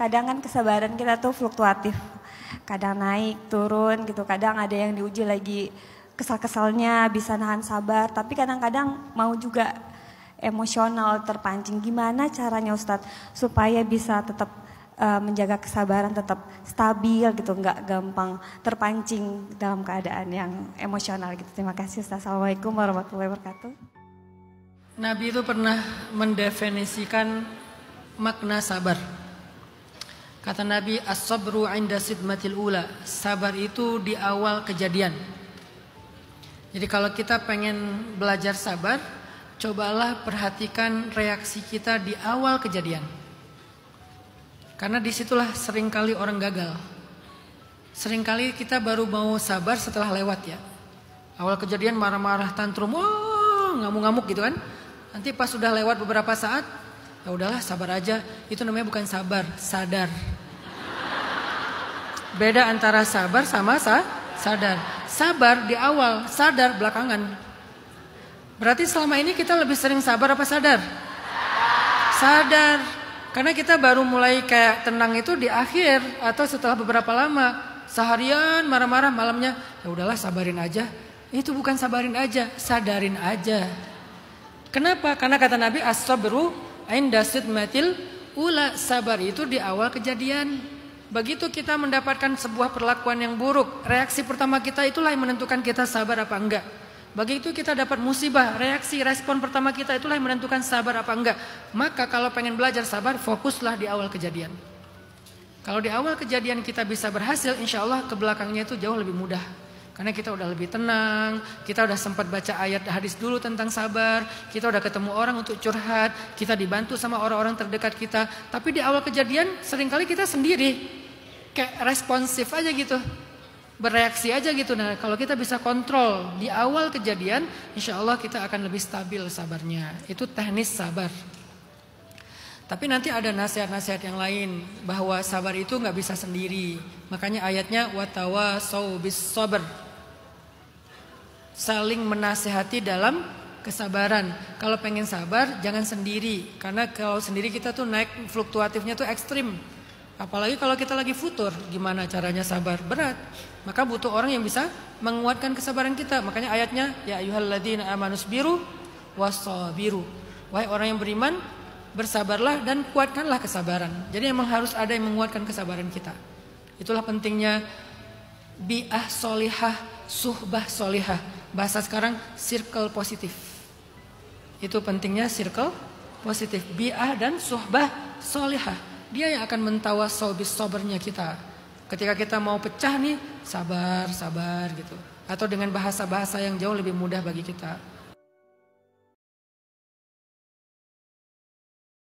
kadang kan kesabaran kita tuh fluktuatif. Kadang naik, turun gitu. Kadang ada yang diuji lagi kesal-kesalnya bisa nahan sabar. Tapi kadang-kadang mau juga emosional terpancing. Gimana caranya Ustadz supaya bisa tetap menjaga kesabaran, tetap stabil gitu, nggak gampang terpancing dalam keadaan yang emosional gitu. Terima kasih Ustadz. Assalamualaikum warahmatullahi wabarakatuh. Nabi itu pernah mendefinisikan makna sabar. Kata Nabi, as-sabru 'inda sidmatil ula. Sabar itu di awal kejadian. Jadi kalau kita pengen belajar sabar, cobalah perhatikan reaksi kita di awal kejadian. Karena disitulah seringkali orang gagal. Seringkali kita baru mau sabar setelah lewat ya. Awal kejadian marah-marah, tantrum, ngamuk-ngamuk gitu kan. Nanti pas sudah lewat beberapa saat, ya udahlah sabar aja. Itu namanya bukan sabar, sadar. Beda antara sabar sama sadar. Sabar di awal, sadar belakangan. Berarti selama ini kita lebih sering sabar apa sadar? Sadar. Karena kita baru mulai kayak tenang itu di akhir atau setelah beberapa lama. Seharian marah-marah, malamnya ya udahlah sabarin aja. Itu bukan sabarin aja, sadarin aja. Kenapa? Karena kata Nabi as-sabru 'inda sidmatil ula. Sabar itu di awal kejadian. Begitu kita mendapatkan sebuah perlakuan yang buruk, reaksi pertama kita itulah yang menentukan kita sabar apa enggak. Begitu kita dapat musibah, respon pertama kita itulah yang menentukan sabar apa enggak. Maka kalau pengen belajar sabar, fokuslah di awal kejadian. Kalau di awal kejadian kita bisa berhasil, insya Allah ke belakangnya itu jauh lebih mudah. Karena kita udah lebih tenang, kita udah sempat baca ayat hadis dulu tentang sabar, kita udah ketemu orang untuk curhat, kita dibantu sama orang-orang terdekat kita. Tapi di awal kejadian seringkali kita sendiri, kayak responsif aja gitu. Bereaksi aja gitu. Nah kalau kita bisa kontrol di awal kejadian, insya Allah kita akan lebih stabil sabarnya. Itu teknis sabar. Tapi nanti ada nasihat-nasihat yang lain bahwa sabar itu nggak bisa sendiri. Makanya ayatnya watawasau bis sabr. Saling menasehati dalam kesabaran. Kalau pengen sabar jangan sendiri. Karena kalau sendiri kita tuh naik fluktuatifnya tuh ekstrim. Apalagi kalau kita lagi futur, gimana caranya sabar? Berat. Maka butuh orang yang bisa menguatkan kesabaran kita. Makanya ayatnya, ya ayyuhalladzina amanusbiru wassabiru. Wahai orang yang beriman, bersabarlah dan kuatkanlah kesabaran. Jadi memang harus ada yang menguatkan kesabaran kita. Itulah pentingnya bi'ah solihah, suhbah solihah. Bahasa sekarang circle positif. Itu pentingnya circle positif. Bi'ah dan suhbah solihah. Dia yang akan mentawasau bis sabarnya kita. Ketika kita mau pecah nih, sabar gitu. Atau dengan bahasa-bahasa yang jauh lebih mudah bagi kita.